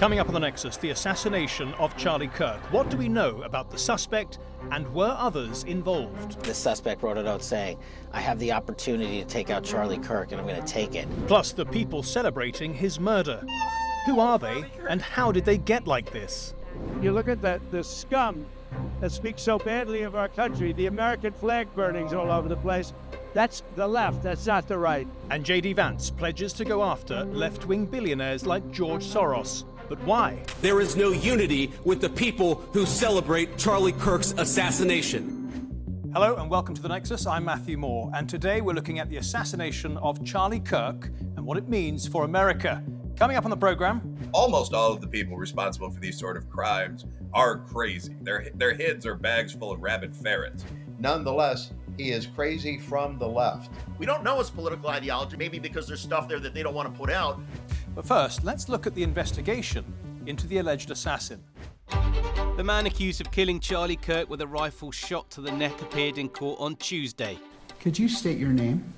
Coming up on the Nexus, the assassination of Charlie Kirk. What do we know about the suspect, and were others involved? The suspect wrote a note saying, I have the opportunity to take out Charlie Kirk and I'm going to take it. Plus the people celebrating his murder. Who are they, and how did they get like this? You look at the scum that speaks so badly of our country, the American flag burnings all over the place. That's the left, that's not the right. And J.D. Vance pledges to go after left-wing billionaires like George Soros. But why? There is no unity with the people who celebrate Charlie Kirk's assassination. Hello and welcome to the Nexus. I'm Matthew Moore, and today we're looking at the assassination of Charlie Kirk and what it means for America. Coming up on the program, almost all of the people responsible for these sort of crimes are crazy. Their heads are bags full of rabid ferrets. Nonetheless, he is crazy from the left. We don't know his political ideology, maybe because there's stuff there that they don't want to put out. But first, let's look at the investigation into the alleged assassin. The man accused of killing Charlie Kirk with a rifle shot to the neck appeared in court on Tuesday. Could you state your name?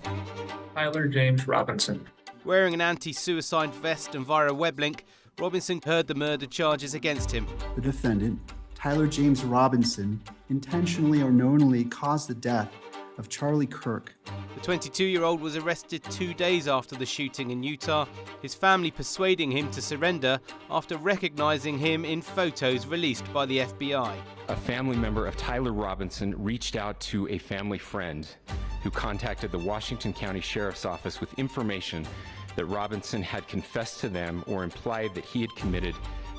Tyler James Robinson. Wearing an anti-suicide vest and via a web link, Robinson heard the murder charges against him. The defendant, Tyler James Robinson, intentionally or knowingly caused the death of Charlie Kirk. The 22-year-old was arrested 2 days after the shooting in Utah, his family persuading him to surrender after recognizing him in photos released by the FBI. A family member of Tyler Robinson reached out to a family friend who contacted the Washington County Sheriff's Office with information that Robinson had confessed to them or implied that he had committed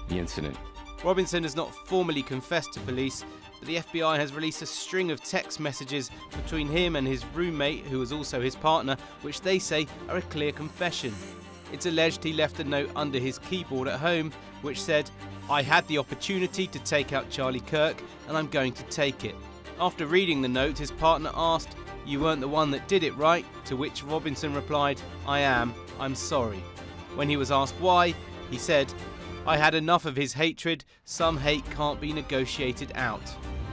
the incident. Robinson has not formally confessed to police, but the FBI has released a string of text messages between him and his roommate, who was also his partner, which they say are a clear confession. It's alleged he left a note under his keyboard at home, which said, "I had the opportunity to take out Charlie Kirk, and I'm going to take it." After reading the note, his partner asked, "You weren't the one that did it, right?" To which Robinson replied, "I am. I'm sorry." When he was asked why, he said, "I had enough of his hatred. Some hate can't be negotiated out."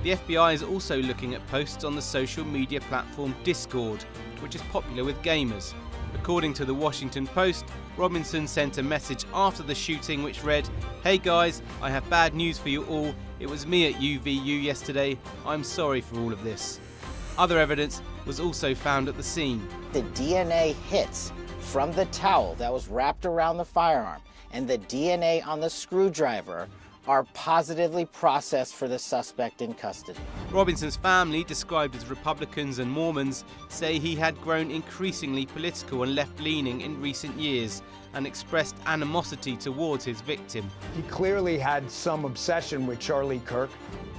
The FBI is also looking at posts on the social media platform Discord, which is popular with gamers. According to the Washington Post, Robinson sent a message after the shooting which read, "Hey guys, I have bad news for you all. It was me at UVU yesterday. I'm sorry for all of this." Other evidence was also found at the scene. The DNA hits from the towel that was wrapped around the firearm and the DNA on the screwdriver are positively processed for the suspect in custody. Robinson's family, described as Republicans and Mormons, say he had grown increasingly political and left-leaning in recent years and expressed animosity towards his victim. He clearly had some obsession with Charlie Kirk.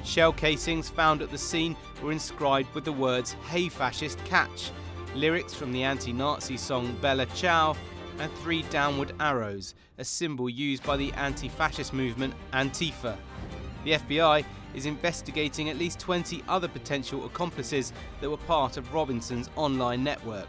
Shell casings found at the scene were inscribed with the words "Hey Fascist, Catch," lyrics from the anti-Nazi song Bella Ciao, and 3 downward arrows, a symbol used by the anti-fascist movement Antifa. The FBI is investigating at least 20 other potential accomplices that were part of Robinson's online network.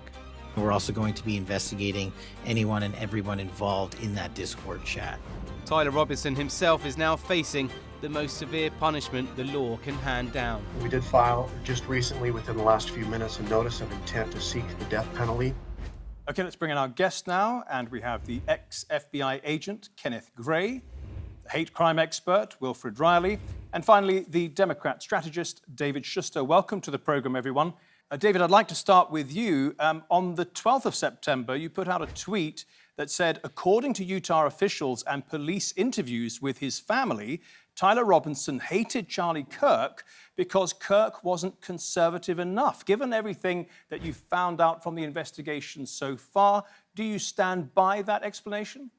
We're also going to be investigating anyone and everyone involved in that Discord chat. Tyler Robinson himself is now facing the most severe punishment the law can hand down. We did file just recently, within the last few minutes, a notice of intent to seek the death penalty. Okay, let's bring in our guest now, and we have the ex-FBI agent, Kenneth Gray, the hate crime expert, Wilfred Reilly, and finally, the Democrat strategist, David Shuster. Welcome to the program, everyone. David, I'd like to start with you. On the 12th of September, you put out a tweet that said, according to Utah officials and police interviews with his family, Tyler Robinson hated Charlie Kirk because Kirk wasn't conservative enough. Given everything that you found out from the investigation so far, do you stand by that explanation?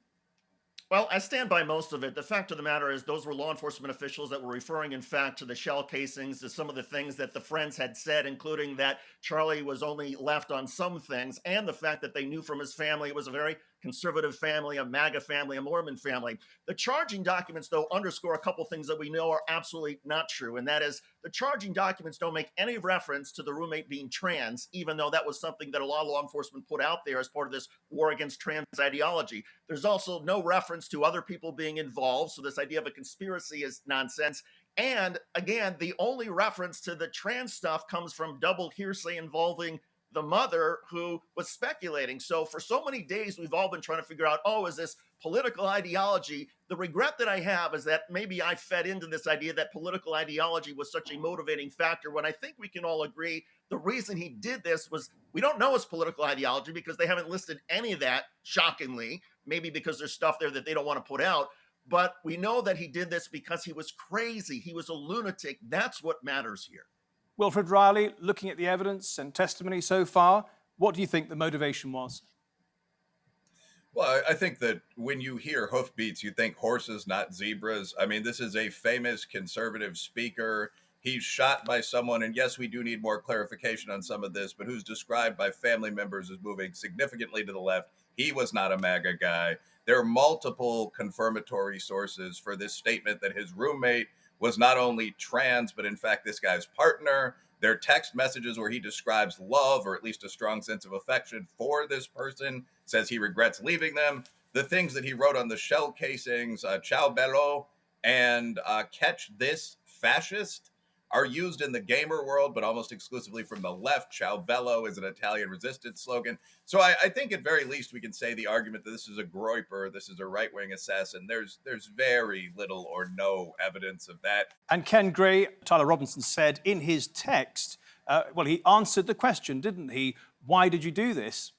Well, I stand by most of it. The fact of the matter is those were law enforcement officials that were referring, in fact, to the shell casings, to some of the things that the friends had said, including that Charlie was only left on some things, and the fact that they knew from his family it was a very conservative family, a MAGA family, a Mormon family. The charging documents, though, underscore a couple things that we know are absolutely not true, and that is the charging documents don't make any reference to the roommate being trans, even though that was something that a lot of law enforcement put out there as part of this war against trans ideology. There's also no reference to other people being involved, so this idea of a conspiracy is nonsense. And again, the only reference to the trans stuff comes from double hearsay involving the mother who was speculating. So for so many days, we've all been trying to figure out, oh, is this political ideology? The regret that I have is that maybe I fed into this idea that political ideology was such a motivating factor, when I think we can all agree the reason he did this was, we don't know his political ideology because they haven't listed any of that, shockingly, maybe because there's stuff there that they don't want to put out. But we know that he did this because he was crazy. He was a lunatic. That's what matters here. Wilfred Reilly, looking at the evidence and testimony so far, what do you think the motivation was? Well, I think that when you hear hoofbeats, you think horses, not zebras. I mean, this is a famous conservative speaker. He's shot by someone, and yes, we do need more clarification on some of this, but who's described by family members as moving significantly to the left. He was not a MAGA guy. There are multiple confirmatory sources for this statement that his roommate was not only trans, but in fact, this guy's partner. There are text messages where he describes love, or at least a strong sense of affection for this person, says he regrets leaving them. The things that he wrote on the shell casings, Ciao Bello and Catch This Fascist, are used in the gamer world, but almost exclusively from the left. Ciao Bello is an Italian resistance slogan. So I think at very least we can say the argument that this is a groyper, this is a right-wing assassin, there's very little or no evidence of that. And Ken Gray, Tyler Robinson said in his text, well, he answered the question, didn't he? Why did you do this?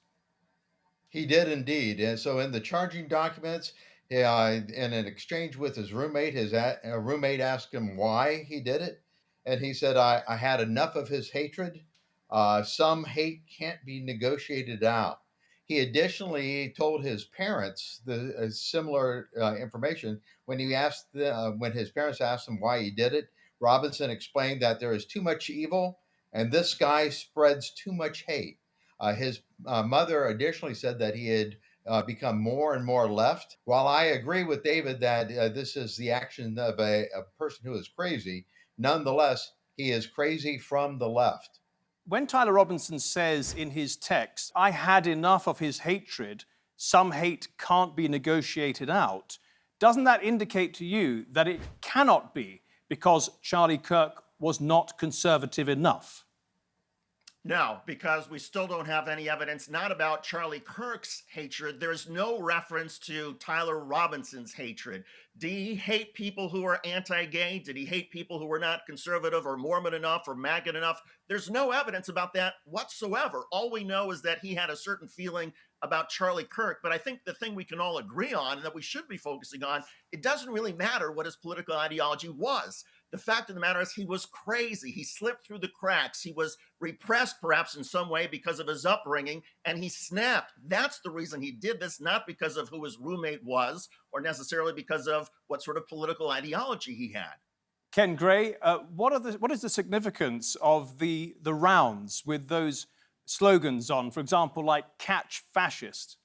He did indeed. And so in the charging documents, in an exchange with his roommate, roommate asked him why he did it. And he said, I had enough of his hatred. Some hate can't be negotiated out. He additionally told his parents the similar information when when his parents asked him why he did it. Robinson explained that there is too much evil and this guy spreads too much hate. His mother additionally said that he had become more and more left. While I agree with David that this is the action of a person who is crazy, nonetheless, he is crazy from the left. When Tyler Robinson says in his text, I had enough of his hatred, some hate can't be negotiated out, doesn't that indicate to you that it cannot be because Charlie Kirk was not conservative enough? No, because we still don't have any evidence, not about Charlie Kirk's hatred. There's no reference to Tyler Robinson's hatred. Did he hate people who are anti-gay? Did he hate people who were not conservative or Mormon enough or MAGA enough? There's no evidence about that whatsoever. All we know is that he had a certain feeling about Charlie Kirk. But I think the thing we can all agree on and that we should be focusing on, it doesn't really matter what his political ideology was. The fact of the matter is he was crazy. He slipped through the cracks. He was repressed perhaps in some way because of his upbringing, and he snapped. That's the reason he did this, not because of who his roommate was or necessarily because of what sort of political ideology he had. Ken Gray, what is the significance of the rounds with those slogans on, for example, like Catch Fascist?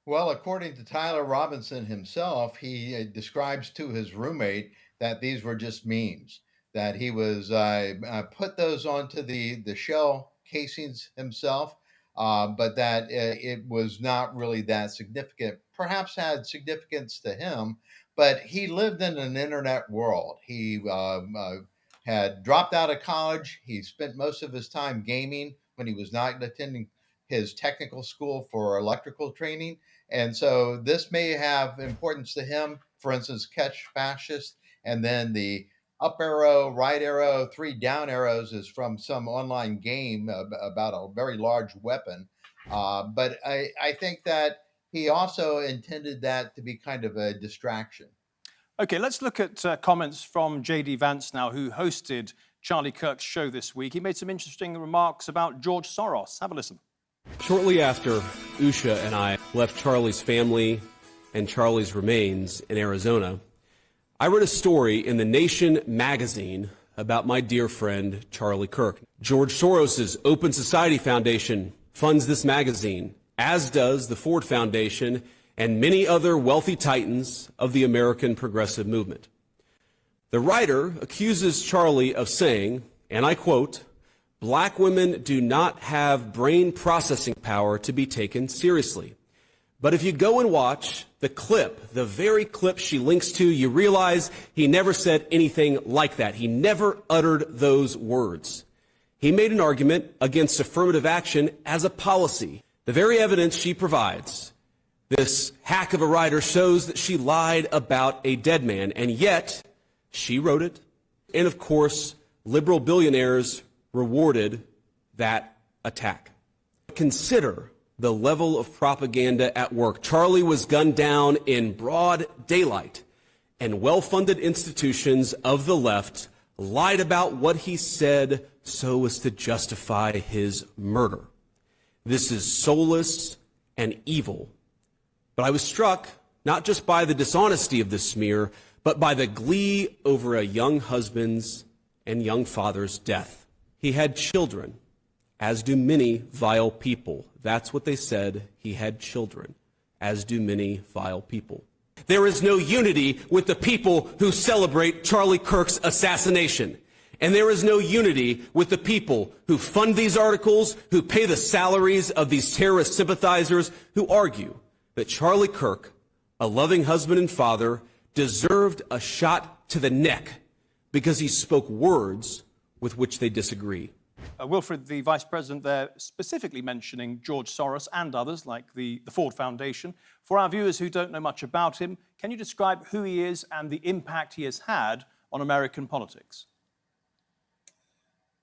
Well, according to Tyler Robinson himself, he describes to his roommate that these were just memes, that he was put those onto the shell casings himself, but that it was not really that significant. Perhaps had significance to him, but he lived in an internet world. He had dropped out of college. He spent most of his time gaming when he was not attending his technical school for electrical training. And so this may have importance to him. For instance, Catch Fascist, and then the up arrow, right arrow, 3 down arrows is from some online game about a very large weapon. But I think that he also intended that to be kind of a distraction. Okay, let's look at comments from J.D. Vance now, who hosted Charlie Kirk's show this week. He made some interesting remarks about George Soros. Have a listen. Shortly after Usha and I left Charlie's family and Charlie's remains in Arizona, I read a story in The Nation magazine about my dear friend Charlie Kirk. George Soros' Open Society Foundation funds this magazine, as does the Ford Foundation and many other wealthy titans of the American progressive movement. The writer accuses Charlie of saying, and I quote, "Black women do not have brain processing power to be taken seriously." But if you go and watch the clip, the very clip she links to, you realize he never said anything like that. He never uttered those words. He made an argument against affirmative action as a policy. The very evidence she provides, this hack of a writer, shows that she lied about a dead man, and yet she wrote it. And of course, liberal billionaires rewarded that attack. Consider the level of propaganda at work. Charlie was gunned down in broad daylight, and well-funded institutions of the left lied about what he said so as to justify his murder. This is soulless and evil. But I was struck not just by the dishonesty of this smear, but by the glee over a young husband's and young father's death. He had children, as do many vile people. That's what they said. He had children, as do many vile people. There is no unity with the people who celebrate Charlie Kirk's assassination. And there is no unity with the people who fund these articles, who pay the salaries of these terrorist sympathizers, who argue that Charlie Kirk, a loving husband and father, deserved a shot to the neck because he spoke words with which they disagree. Wilfred, the Vice President there, specifically mentioning George Soros and others like the Ford Foundation. For our viewers who don't know much about him, can you describe who he is and the impact he has had on American politics?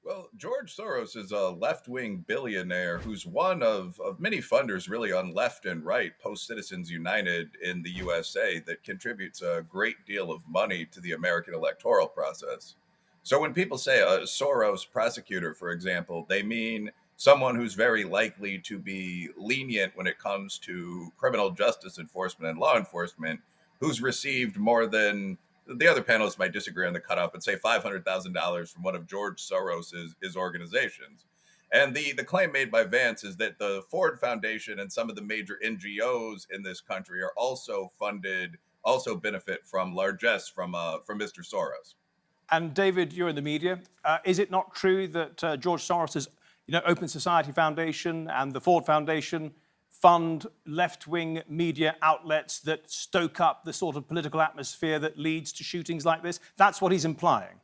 Well, George Soros is a left-wing billionaire who's one of many funders really on left and right, post-Citizens United in the USA, that contributes a great deal of money to the American electoral process. So when people say a Soros prosecutor, for example, they mean someone who's very likely to be lenient when it comes to criminal justice enforcement and law enforcement, who's received more than, the other panelists might disagree on the cutoff, but say $500,000 from one of George Soros's organizations. And the claim made by Vance is that the Ford Foundation and some of the major NGOs in this country are also funded, also benefit from largesse from Mr. Soros. And David, you're in the media. Is it not true that George Soros's Open Society Foundation and the Ford Foundation fund left-wing media outlets that stoke up the sort of political atmosphere that leads to shootings like this? That's what he's implying.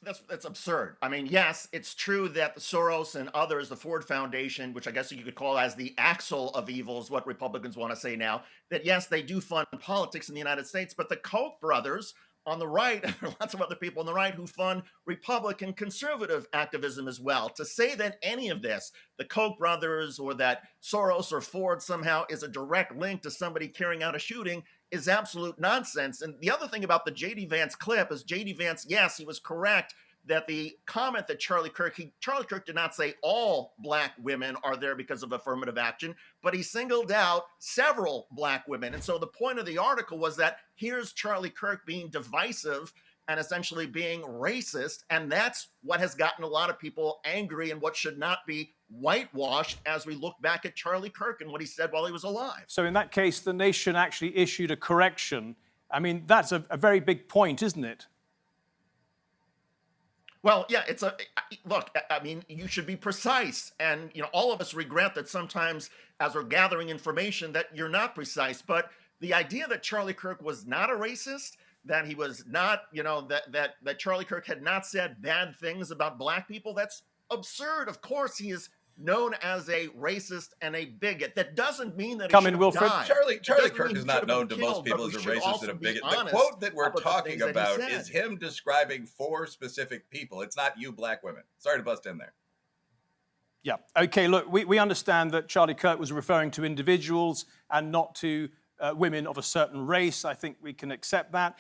That's absurd. I mean, yes, it's true that Soros and others, the Ford Foundation, which I guess you could call as the axle of evil is what Republicans want to say now, that yes, they do fund politics in the United States, but the Koch brothers on the right, and there are lots of other people on the right who fund Republican conservative activism as well. To say that any of this, the Koch brothers or that Soros or Ford somehow is a direct link to somebody carrying out a shooting is absolute nonsense. And the other thing about the J.D. Vance clip is J.D. Vance, yes, he was correct that the comment that Charlie Kirk did not say all black women are there because of affirmative action, but he singled out several black women. And so the point of the article was that here's Charlie Kirk being divisive and essentially being racist. And that's what has gotten a lot of people angry and what should not be whitewashed as we look back at Charlie Kirk and what he said while he was alive. So in that case, the nation actually issued a correction. I mean, that's a very big point, isn't it? Well, yeah, look, I mean, you should be precise. And, all of us regret that sometimes as we're gathering information that you're not precise. But the idea that Charlie Kirk was not a racist, that he was not, that Charlie Kirk had not said bad things about black people, that's absurd. Of course, he is known as a racist and a bigot. That doesn't mean that Come in, Wilfred. Charlie Kirk is not known to most people as a racist and a bigot. The quote that we're talking about is him describing 4 specific people. It's not you black women. Sorry to bust in there. Yeah. Okay, look, we understand that Charlie Kirk was referring to individuals and not to women of a certain race. I think we can accept that.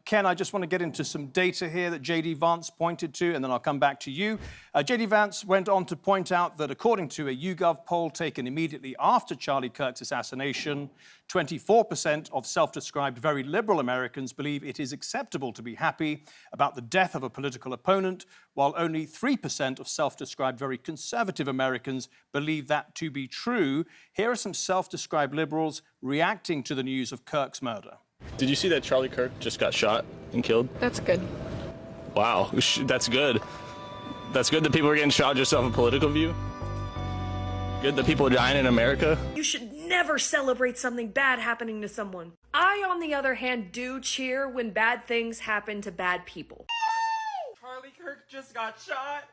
Ken, I just want to get into some data here that J.D. Vance pointed to, and then I'll come back to you. J.D. Vance went on to point out that according to a YouGov poll taken immediately after Charlie Kirk's assassination, 24% of self-described very liberal Americans believe it is acceptable to be happy about the death of a political opponent, while only 3% of self-described very conservative Americans believe that to be true. Here are some self-described liberals reacting to the news of Kirk's murder. Did you see that Charlie Kirk just got shot and killed? That's good. Wow, that's good. That's good that people are getting shot just off a political view? Good that people are dying in America? You should never celebrate something bad happening to someone. I, on the other hand, do cheer when bad things happen to bad people. Charlie Kirk just got shot.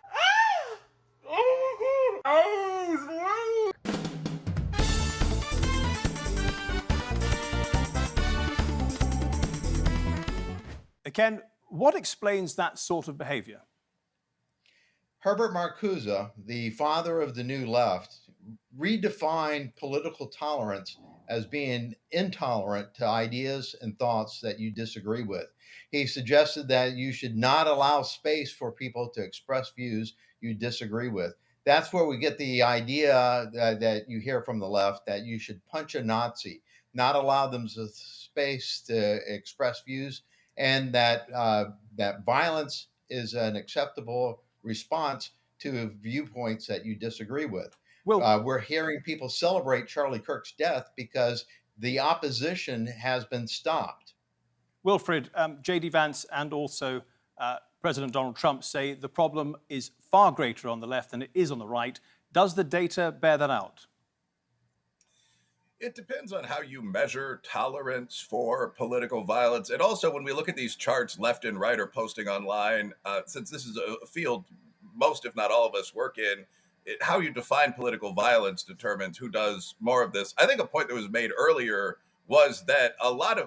Ken, what explains that sort of behavior? Herbert Marcuse, the father of the New Left, redefined political tolerance as being intolerant to ideas and thoughts that you disagree with. He suggested that you should not allow space for people to express views you disagree with. That's where we get the idea that you hear from the left, that you should punch a Nazi, not allow them space to express views, and that that violence is an acceptable response to viewpoints that you disagree with. Well, we're hearing people celebrate Charlie Kirk's death because the opposition has been stopped. Wilfred, J.D. Vance and also President Donald Trump say the problem is far greater on the left than it is on the right. Does the data bear that out? It depends on how you measure tolerance for political violence. And also, when we look at these charts left and right are posting online, since this is a field most, if not all of us work in, how you define political violence determines who does more of this. I think a point that was made earlier was that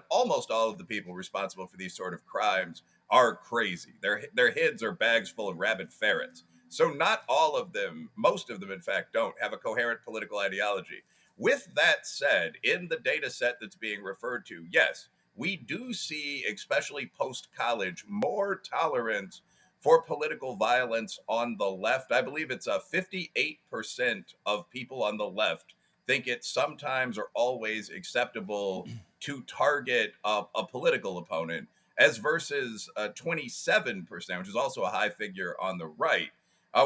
almost all of the people responsible for these sort of crimes are crazy. Their heads are bags full of rabid ferrets. So not all of them, most of them, in fact, don't have a coherent political ideology. With that said, in the data set that's being referred to, yes, we do see, especially post-college, more tolerance for political violence on the left. I believe it's 58% of people on the left think it's sometimes or always acceptable to target a political opponent, as versus 27%, which is also a high figure on the right.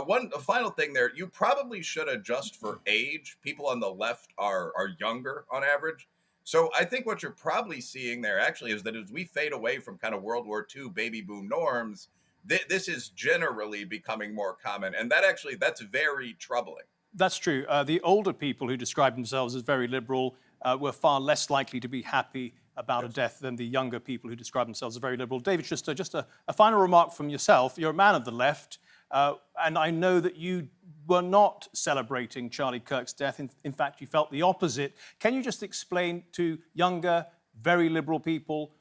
One final thing there, you probably should adjust for age. People on the left are younger on average. So I think what you're probably seeing there actually is that as we fade away from kind of World War II baby boom norms, this is generally becoming more common. And that's very troubling. That's true. The older people who describe themselves as very liberal were far less likely to be happy about a death than the younger people who describe themselves as very liberal. David Shuster, just a final remark from yourself. You're a man of the left. And I know that you were not celebrating Charlie Kirk's death. In fact, you felt the opposite. Can you just explain to younger, very liberal people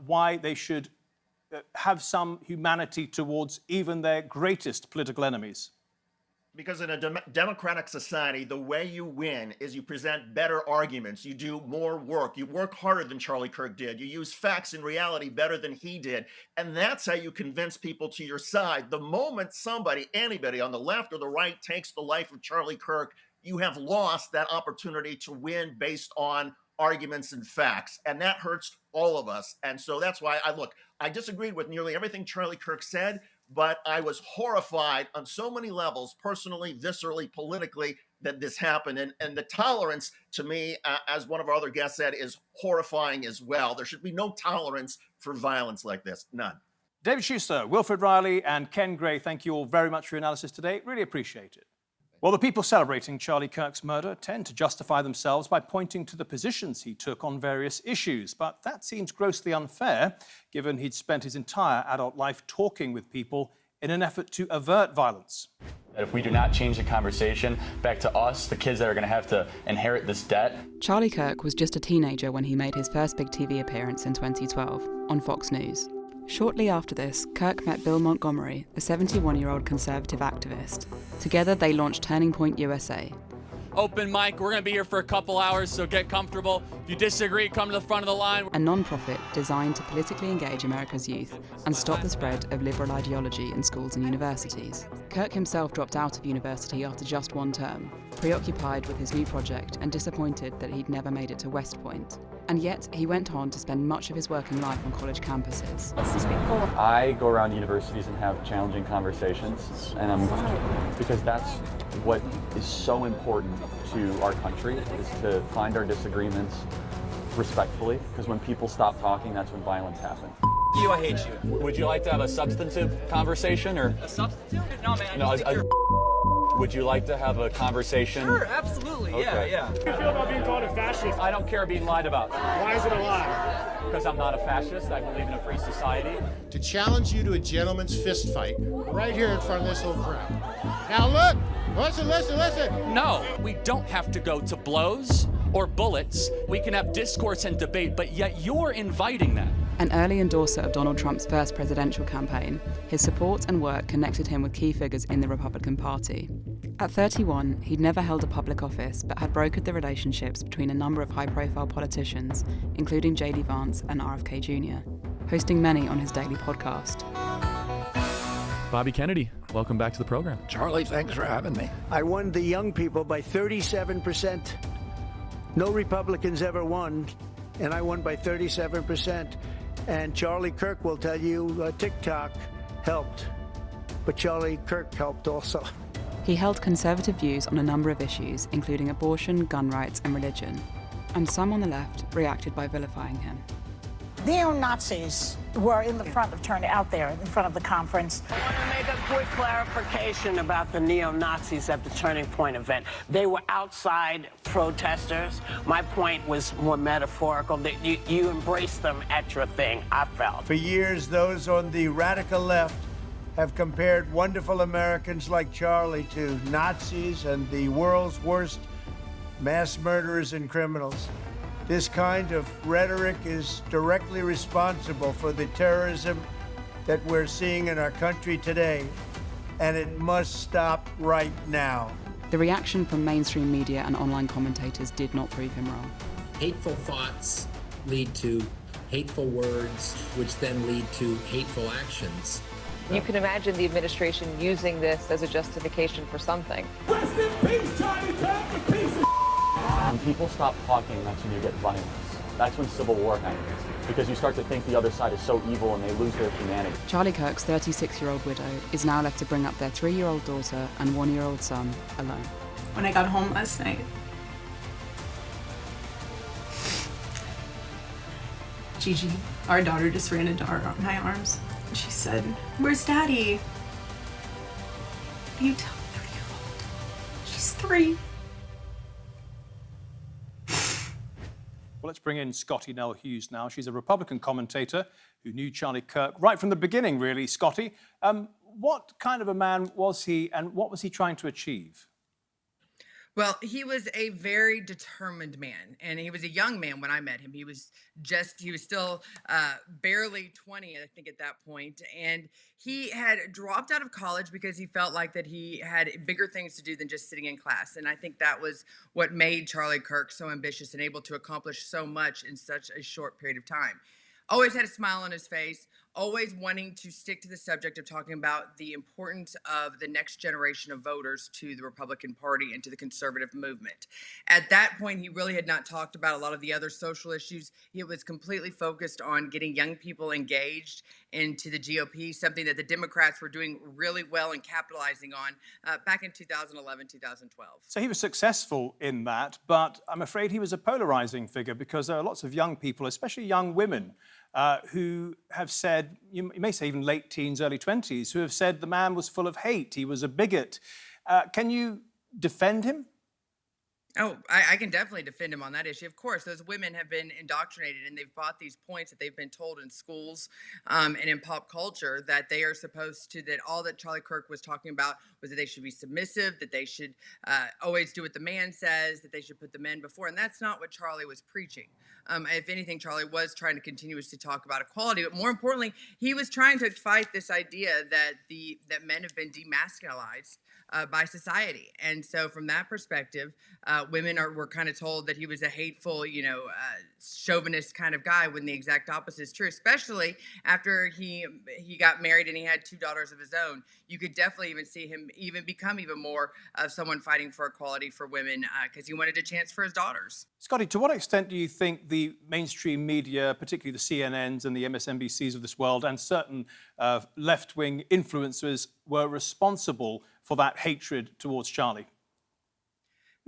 why they should have some humanity towards even their greatest political enemies? Because in a democratic society, the way you win is you present better arguments. You do more work. You work harder than Charlie Kirk did. You use facts and reality better than he did. And that's how you convince people to your side. The moment anybody on the left or the right takes the life of Charlie Kirk, you have lost that opportunity to win based on arguments and facts. And that hurts all of us. And so that's why I disagreed with nearly everything Charlie Kirk said, but I was horrified on so many levels, personally, viscerally, politically, that this happened. And the tolerance, to me, as one of our other guests said, is horrifying as well. There should be no tolerance for violence like this, none. David Shuster, Wilfred Reilly, and Ken Gray, thank you all very much for your analysis today. Really appreciate it. Well, the people celebrating Charlie Kirk's murder tend to justify themselves by pointing to the positions he took on various issues. But that seems grossly unfair, given he'd spent his entire adult life talking with people in an effort to avert violence. If we do not change the conversation back to us, the kids that are going to have to inherit this debt. Charlie Kirk was just a teenager when he made his first big TV appearance in 2012 on Fox News. Shortly after this, Kirk met Bill Montgomery, a 71-year-old conservative activist. Together, they launched Turning Point USA. Open mic, we're going to be here for a couple hours, so get comfortable. If you disagree, come to the front of the line. A non-profit designed to politically engage America's youth and stop the spread of liberal ideology in schools and universities. Kirk himself dropped out of university after just one term, preoccupied with his new project and disappointed that he'd never made it to West Point. And yet, he went on to spend much of his working life on college campuses. I go around universities and have challenging conversations, because that's what is so important to our country, is to find our disagreements respectfully, because when people stop talking, that's when violence happens. You, I hate you. Would you like to have a substantive conversation, or? A substitute? No, man. Would you like to have a conversation? Sure, absolutely. Okay. Yeah. How do you feel about being called a fascist? I don't care being lied about. Why is it a lie? Because I'm not a fascist. I believe in a free society. To challenge you to a gentleman's fist fight right here in front of this whole crowd. Now look, Listen. No, we don't have to go to blows or bullets. We can have discourse and debate, but yet you're inviting that. An early endorser of Donald Trump's first presidential campaign, his support and work connected him with key figures in the Republican Party. At 31, he'd never held a public office, but had brokered the relationships between a number of high-profile politicians, including J.D. Vance and RFK Jr., hosting many on his daily podcast. Bobby Kennedy, welcome back to the program. Charlie, thanks for having me. I won the young people by 37%. No Republicans ever won, and I won by 37%. And Charlie Kirk will tell you TikTok helped, but Charlie Kirk helped also. He held conservative views on a number of issues, including abortion, gun rights, and religion. And some on the left reacted by vilifying him. Neo-Nazis were in the front of out there in front of the conference. I want to make a quick clarification about the neo-Nazis at the Turning Point event. They were outside protesters. My point was more metaphorical, that you embraced them at your thing, I felt. For years, those on the radical left have compared wonderful Americans like Charlie to Nazis and the world's worst mass murderers and criminals. This kind of rhetoric is directly responsible for the terrorism that we're seeing in our country today, and it must stop right now. The reaction from mainstream media and online commentators did not prove him wrong. Hateful thoughts lead to hateful words, which then lead to hateful actions. You can imagine the administration using this as a justification for something. Rest in peace, Charlie Kirk, a piece of When people stop talking, that's when you get violence. That's when civil war happens, because you start to think the other side is so evil and they lose their humanity. Charlie Kirk's 36-year-old widow is now left to bring up their 3-year-old daughter and 1-year-old son alone. When I got home last night, Gigi, our daughter, just ran into my arms. She said, "Where's Daddy?" What do you tell a 3-year-old? She's 3. Well, let's bring in Scottie Nell Hughes now. She's a Republican commentator who knew Charlie Kirk right from the beginning, really. Scottie, what kind of a man was he, and what was he trying to achieve? Well, he was a very determined man, and he was a young man when I met him. He was still barely 20, I think, at that point. And he had dropped out of college because he felt like that he had bigger things to do than just sitting in class. And I think that was what made Charlie Kirk so ambitious and able to accomplish so much in such a short period of time. Always had a smile on his face, always wanting to stick to the subject of talking about the importance of the next generation of voters to the Republican Party and to the conservative movement. At that point, he really had not talked about a lot of the other social issues. He was completely focused on getting young people engaged into the GOP, something that the Democrats were doing really well and capitalizing on back in 2011, 2012. So he was successful in that, but I'm afraid he was a polarizing figure because there are lots of young people, especially young women, who have said, you may say even late teens, early 20s, who have said the man was full of hate, he was a bigot. Can you defend him? Oh, I can definitely defend him on that issue. Of course, those women have been indoctrinated and they've bought these points that they've been told in schools and in pop culture that they are supposed to, that all that Charlie Kirk was talking about was that they should be submissive, that they should always do what the man says, that they should put the men before. And that's not what Charlie was preaching. If anything, Charlie was trying to continuously talk about equality, but more importantly, he was trying to fight this idea that men have been demasculinized by society. And so from that perspective, women were kind of told that he was a hateful, chauvinist kind of guy, when the exact opposite is true, especially after he got married and he had 2 daughters of his own. You could definitely even see him even become even more of someone fighting for equality for women because he wanted a chance for his daughters. Scottie, to what extent do you think the mainstream media, particularly the CNNs and the MSNBCs of this world, and certain left-wing influencers were responsible for that hatred towards Charlie?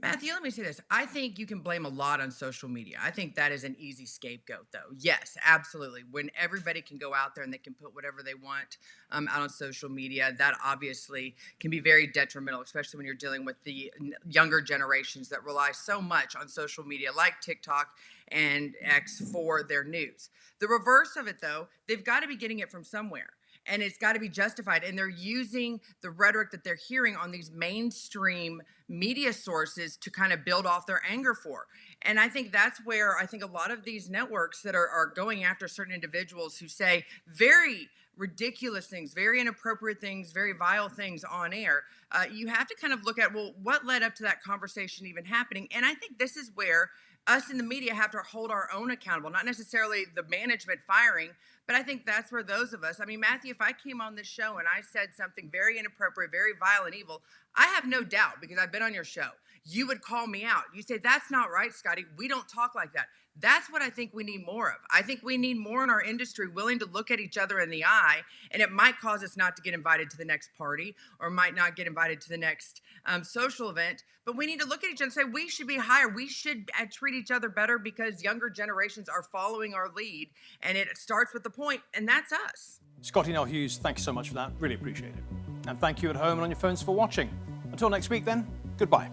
Matthew, let me say this. I think you can blame a lot on social media. I think that is an easy scapegoat, though. Yes, absolutely. When everybody can go out there and they can put whatever they want out on social media, that obviously can be very detrimental, especially when you're dealing with the younger generations that rely so much on social media like TikTok and X for their news. The reverse of it, though, they've got to be getting it from somewhere. and it's got to be justified. And they're using the rhetoric that they're hearing on these mainstream media sources to kind of build off their anger for. And I think that's where I think a lot of these networks that are going after certain individuals who say very ridiculous things, very inappropriate things, very vile things on air, you have to kind of look at, well, what led up to that conversation even happening? And I think this is where us in the media have to hold our own accountable, not necessarily the management firing, but I think that's where those of us, I mean, Matthew, if I came on this show and I said something very inappropriate, very vile and evil, I have no doubt, because I've been on your show, you would call me out. You say, that's not right, Scottie. We don't talk like that. That's what I think we need more of. I think we need more in our industry willing to look at each other in the eye, and it might cause us not to get invited to the next party or might not get invited to the next social event. But we need to look at each other and say, we should be higher. We should treat each other better because younger generations are following our lead, and it starts with the point, and that's us. Scottie Nell Hughes, thank you so much for that. Really appreciate it. And thank you at home and on your phones for watching. Until next week then, goodbye.